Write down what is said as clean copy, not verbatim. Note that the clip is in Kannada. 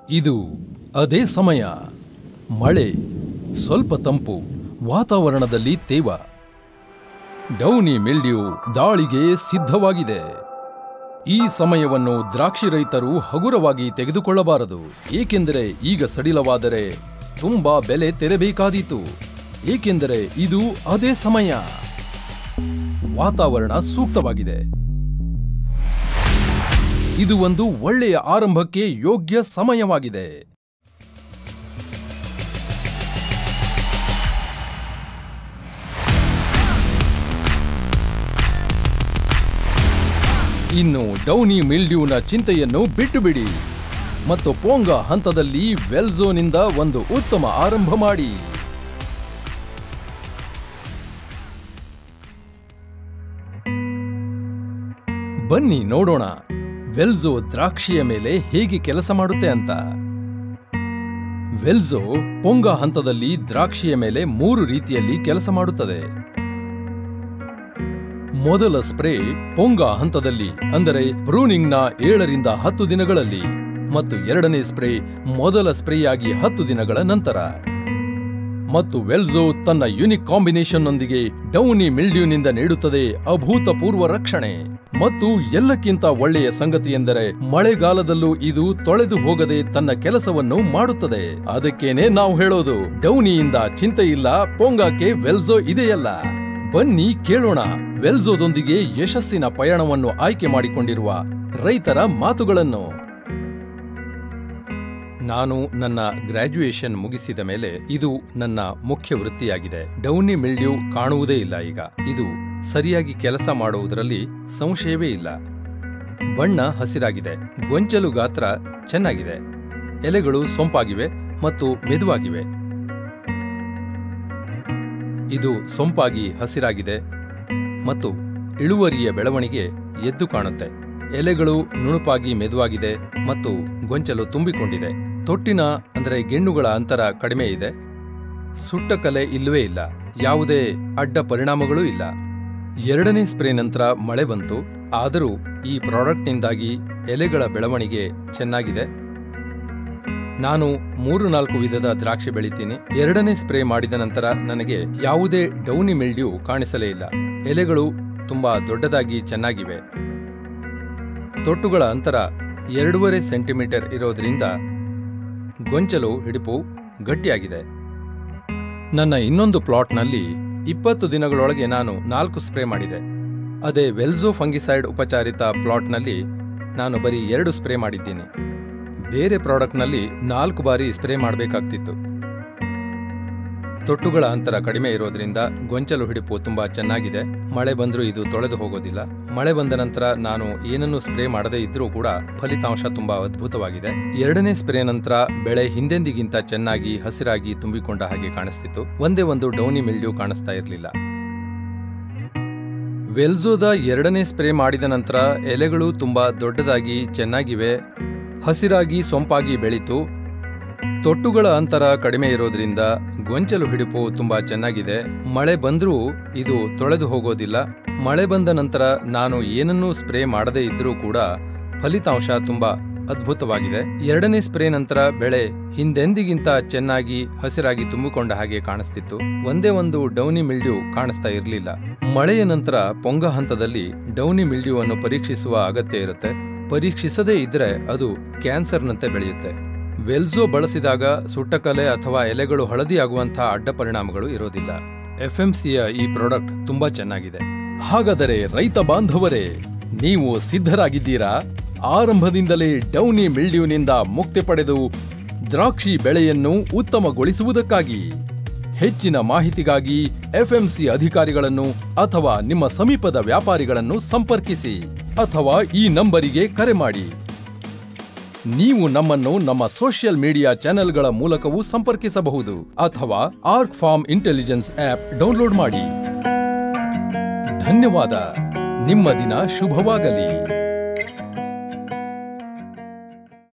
ಇದು ಅದೇ ಸಮಯ. ಮಳೆ, ಸ್ವಲ್ಪ ತಂಪು, ವಾತಾವರಣದಲ್ಲಿ ತೇವ. ಡೌನಿ ಮಿಲ್ಡ್ಯೂ ದಾಳಿಗೆ ಸಿದ್ಧವಾಗಿದೆ. ಈ ಸಮಯವನ್ನು ದ್ರಾಕ್ಷಿ ರೈತರು ಹಗುರವಾಗಿ ತೆಗೆದುಕೊಳ್ಳಬಾರದು, ಏಕೆಂದರೆ ಈಗ ಸಡಿಲವಾದರೆ ತುಂಬಾ ಬೆಲೆ ತೆರಬೇಕಾದೀತು. ಏಕೆಂದರೆ ಇದು ಅದೇ ಸಮಯ. ವಾತಾವರಣ ಸೂಕ್ತವಾಗಿದೆ. ಇದು ಒಂದು ಒಳ್ಳೆಯ ಆರಂಭಕ್ಕೆ ಯೋಗ್ಯ ಸಮಯವಾಗಿದೆ. ಇನ್ನು ಡೌನಿ ಮಿಲ್ಡ್ಯೂನ ಚಿಂತೆಯನ್ನು ಬಿಟ್ಟುಬಿಡಿ ಮತ್ತು ಪೊಂಗ ಹಂತದಲ್ಲಿ ವೆಲ್ಝೋನಿಂದ ಒಂದು ಉತ್ತಮ ಆರಂಭ ಮಾಡಿ. ಬನ್ನಿ ನೋಡೋಣ ವೆಲ್ಝೋ ದ್ರಾಕ್ಷಿಯ ಮೇಲೆ ಹೇಗೆ ಕೆಲಸ ಮಾಡುತ್ತೆ ಅಂತ. ವೆಲ್ಝೋ ಪೊಂಗ ಹಂತದಲ್ಲಿ ದ್ರಾಕ್ಷಿಯ ಮೇಲೆ 3 ರೀತಿಯಲ್ಲಿ ಕೆಲಸ ಮಾಡುತ್ತದೆ. ಮೊದಲ ಸ್ಪ್ರೇ ಪೊಂಗ ಹಂತದಲ್ಲಿ, ಅಂದರೆ ಪ್ರೂನಿಂಗ್ನ 7 ರಿಂದ 10 ದಿನಗಳಲ್ಲಿ, ಮತ್ತು ಎರಡನೇ ಸ್ಪ್ರೇ ಮೊದಲ ಸ್ಪ್ರೇಯಾಗಿ 10 ದಿನಗಳ ನಂತರ. ಮತ್ತು ವೆಲ್ಝೋ ತನ್ನ ಯುನಿಕ್ ಕಾಂಬಿನೇಷನ್ನೊಂದಿಗೆ ಡೌನಿ ಮಿಲ್ಡ್ಯೂನಿಂದ ನೀಡುತ್ತದೆ ಅಭೂತಪೂರ್ವ ರಕ್ಷಣೆ. ಮತ್ತು ಎಲ್ಲಕ್ಕಿಂತ ಒಳ್ಳೆಯ ಸಂಗತಿಯೆಂದರೆ ಮಳೆಗಾಲದಲ್ಲೂ ಇದು ತೊಳೆದು ಹೋಗದೆ ತನ್ನ ಕೆಲಸವನ್ನು ಮಾಡುತ್ತದೆ. ಅದಕ್ಕೇನೆ ನಾವು ಹೇಳೋದು, ಡೌನಿಯಿಂದ ಚಿಂತೆ ಇಲ್ಲ, ಪೊಂಗಕ್ಕೆ ವೆಲ್ಝೋ ಇದೆಯಲ್ಲ. ಬನ್ನಿ ಕೇಳೋಣ ವೆಲ್ಝೋದೊಂದಿಗೆ ಯಶಸ್ಸಿನ ಪಯಣವನ್ನು ಆಯ್ಕೆ ಮಾಡಿಕೊಂಡಿರುವ ರೈತರ ಮಾತುಗಳನ್ನು. ನಾನು ನನ್ನ ಗ್ರಾಜ್ಯುಯೇಷನ್ ಮುಗಿಸಿದ ಮೇಲೆ ಇದು ನನ್ನ ಮುಖ್ಯ ವೃತ್ತಿಯಾಗಿದೆ. ಡೌನಿ ಮಿಲ್ಡ್ಯೂ ಕಾಣುವುದೇ ಇಲ್ಲ ಈಗ. ಇದು ಸರಿಯಾಗಿ ಕೆಲಸ ಮಾಡುವುದರಲ್ಲಿ ಸಂಶಯವೇ ಇಲ್ಲ. ಬಣ್ಣ ಹಸಿರಾಗಿದೆ, ಗೊಂಚಲು ಗಾತ್ರ ಚೆನ್ನಾಗಿದೆ, ಎಲೆಗಳು ಸೊಂಪಾಗಿವೆ ಮತ್ತು ಮೆದುವಾಗಿವೆ. ಇದು ಸೊಂಪಾಗಿ ಹಸಿರಾಗಿದೆ ಮತ್ತು ಇಳುವರಿಯ ಬೆಳವಣಿಗೆ ಎದ್ದು ಕಾಣುತ್ತೆ. ಎಲೆಗಳು ನುಣುಪಾಗಿ ಮೆದುವಾಗಿದೆ ಮತ್ತು ಗೊಂಚಲು ತುಂಬಿಕೊಂಡಿದೆ. ತೊಟ್ಟಿನ ಅಂದರೆ ಗೆಣ್ಣುಗಳ ಅಂತರ ಕಡಿಮೆ ಇದೆ. ಸುಟ್ಟ ಕಲೆ ಇಲ್ಲವೇ ಇಲ್ಲ. ಯಾವುದೇ ಅಡ್ಡ ಪರಿಣಾಮಗಳೂ ಇಲ್ಲ. ಎರಡನೇ ಸ್ಪ್ರೇ ನಂತರ ಮಳೆ ಬಂತು. ಆದರೂ ಈ ಪ್ರಾಡಕ್ಟ್ನಿಂದಾಗಿ ಎಲೆಗಳ ಬೆಳವಣಿಗೆ ಚೆನ್ನಾಗಿದೆ. ನಾನು 3-4 ವಿಧದ ದ್ರಾಕ್ಷಿ ಬೆಳಿತೀನಿ. ಎರಡನೇ ಸ್ಪ್ರೇ ಮಾಡಿದ ನಂತರ ನನಗೆ ಯಾವುದೇ ಡೌನಿ ಮಿಲ್ಡ್ಯೂ ಕಾಣಿಸಲೇ ಇಲ್ಲ. ಎಲೆಗಳು ತುಂಬಾ ದೊಡ್ಡದಾಗಿ ಚೆನ್ನಾಗಿವೆ. ತೊಟ್ಟುಗಳ ಅಂತರ 2.5 ಸೆಂಟಿಮೀಟರ್ ಇರೋದ್ರಿಂದ ಗೊಂಚಲು ಹಿಡಿಪು ಗಟ್ಟಿಯಾಗಿದೆ. ನನ್ನ ಇನ್ನೊಂದು ಪ್ಲಾಟ್ನಲ್ಲಿ 20 ದಿನಗಳೊಳಗೆ ನಾನು 4 ಸ್ಪ್ರೇ ಮಾಡಿದೆ. ಅದೇ ವೆಲ್ಝೋ ಫಂಗಿಸೈಡ್ ಉಪಚಾರಿತ ಪ್ಲಾಟ್ನಲ್ಲಿ ನಾನು ಬರೀ 2 ಸ್ಪ್ರೇ ಮಾಡಿದ್ದೀನಿ. ಬೇರೆ ಪ್ರಾಡಕ್ಟ್ನಲ್ಲಿ 4 ಬಾರಿ ಸ್ಪ್ರೇ ಮಾಡಬೇಕಾಗ್ತಿತ್ತು. ತೊಟ್ಟುಗಳ ಅಂತರ ಕಡಿಮೆ ಇರೋದ್ರಿಂದ ಗೊಂಚಲು ಹಿಡಿಪು ತುಂಬಾ ಚೆನ್ನಾಗಿದೆ. ಮಳೆ ಬಂದರೂ ಇದು ತೊಳೆದು ಹೋಗೋದಿಲ್ಲ. ಮಳೆ ಬಂದ ನಂತರ ನಾನು ಏನನ್ನೂ ಸ್ಪ್ರೇ ಮಾಡದೇ ಇದ್ರೂ ಕೂಡ ಫಲಿತಾಂಶ ತುಂಬಾ ಅದ್ಭುತವಾಗಿದೆ. ಎರಡನೇ ಸ್ಪ್ರೇ ನಂತರ ಬೆಳೆ ಹಿಂದೆಂದಿಗಿಂತ ಚೆನ್ನಾಗಿ ಹಸಿರಾಗಿ ತುಂಬಿಕೊಂಡ ಹಾಗೆ ಕಾಣಿಸ್ತಿತ್ತು. ಒಂದೇ ಒಂದು ಡೌನಿ ಮಿಲ್ಡ್ಯೂ ಕಾಣಿಸ್ತಾ ಇರಲಿಲ್ಲ. ವೆಲ್ಝೋದ ಎರಡನೇ ಸ್ಪ್ರೇ ಮಾಡಿದ ನಂತರ ಎಲೆಗಳು ತುಂಬಾ ದೊಡ್ಡದಾಗಿ ಚೆನ್ನಾಗಿವೆ, ಹಸಿರಾಗಿ ಸೊಂಪಾಗಿ ಬೆಳೀತು. ತೊಟ್ಟುಗಳ ಅಂತರ ಕಡಿಮೆ ಇರೋದ್ರಿಂದ ಗೊಂಚಲು ಹಿಡಿಪು ತುಂಬಾ ಚೆನ್ನಾಗಿದೆ. ಮಳೆ ಬಂದ್ರೂ ಇದು ತೊಳೆದು ಹೋಗೋದಿಲ್ಲ. ಮಳೆ ಬಂದ ನಂತರ ನಾನು ಏನನ್ನೂ ಸ್ಪ್ರೇ ಮಾಡದೇ ಇದ್ರೂ ಕೂಡ ಫಲಿತಾಂಶ ತುಂಬಾ ಅದ್ಭುತವಾಗಿದೆ. ಎರಡನೇ ಸ್ಪ್ರೇ ನಂತರ ಬೆಳೆ ಹಿಂದೆಂದಿಗಿಂತ ಚೆನ್ನಾಗಿ ಹಸಿರಾಗಿ ತುಂಬಿಕೊಂಡ ಹಾಗೆ ಕಾಣಿಸ್ತಿತ್ತು. ಒಂದೇ ಒಂದು ಡೌನಿ ಮಿಲ್ಡ್ಯೂ ಕಾಣಿಸ್ತಾ ಇರಲಿಲ್ಲ. ಮಳೆಯ ನಂತರ ಪೊಂಗ ಹಂತದಲ್ಲಿ ಡೌನಿ ಮಿಲ್ಡ್ಯೂ ಅನ್ನು ಪರೀಕ್ಷಿಸುವ ಅಗತ್ಯ ಇರುತ್ತೆ. ಪರೀಕ್ಷಿಸದೇ ಇದ್ರೆ ಅದು ಕ್ಯಾನ್ಸರ್ನಂತೆ ಬೆಳೆಯುತ್ತೆ. ವೆಲ್ಝೋ ಬಳಸಿದಾಗ ಸುಟ್ಟಕಲೆ ಅಥವಾ ಎಲೆಗಳು ಹಳದಿಯಾಗುವಂತಹ ಅಡ್ಡ ಪರಿಣಾಮಗಳು ಇರೋದಿಲ್ಲ. ಎಫ್ಎಂಸಿಯ ಈ ಪ್ರಾಡಕ್ಟ್ ತುಂಬಾ ಚೆನ್ನಾಗಿದೆ. ಹಾಗಾದರೆ ರೈತ ಬಾಂಧವರೇ, ನೀವು ಸಿದ್ಧರಾಗಿದ್ದೀರಾ? ಆರಂಭದಿಂದಲೇ ಡೌನಿ ಮಿಲ್ಡ್ಯೂನಿಂದ ಮುಕ್ತಿ ಪಡೆದು ದ್ರಾಕ್ಷಿ ಬೆಳೆಯನ್ನು ಉತ್ತಮಗೊಳಿಸುವುದಕ್ಕಾಗಿ ಹೆಚ್ಚಿನ ಮಾಹಿತಿಗಾಗಿ ಎಫ್ಎಂಸಿ ಅಧಿಕಾರಿಗಳನ್ನು ಅಥವಾ ನಿಮ್ಮ ಸಮೀಪದ ವ್ಯಾಪಾರಿಗಳನ್ನು ಸಂಪರ್ಕಿಸಿ ಅಥವಾ ಈ ನಂಬರಿಗೆ ಕರೆ ಮಾಡಿ. ನೀವು ನಮ್ಮನ್ನು ನಮ್ಮ ಸೋಷಿಯಲ್ ಮೀಡಿಯಾ ಚಾನೆಲ್ಗಳ ಮೂಲಕವೂ ಸಂಪರ್ಕಿಸಬಹುದು ಅಥವಾ arc farm intelligence app download ಮಾಡಿ. ಧನ್ಯವಾದ. ನಿಮ್ಮ ದಿನ ಶುಭವಾಗಲಿ.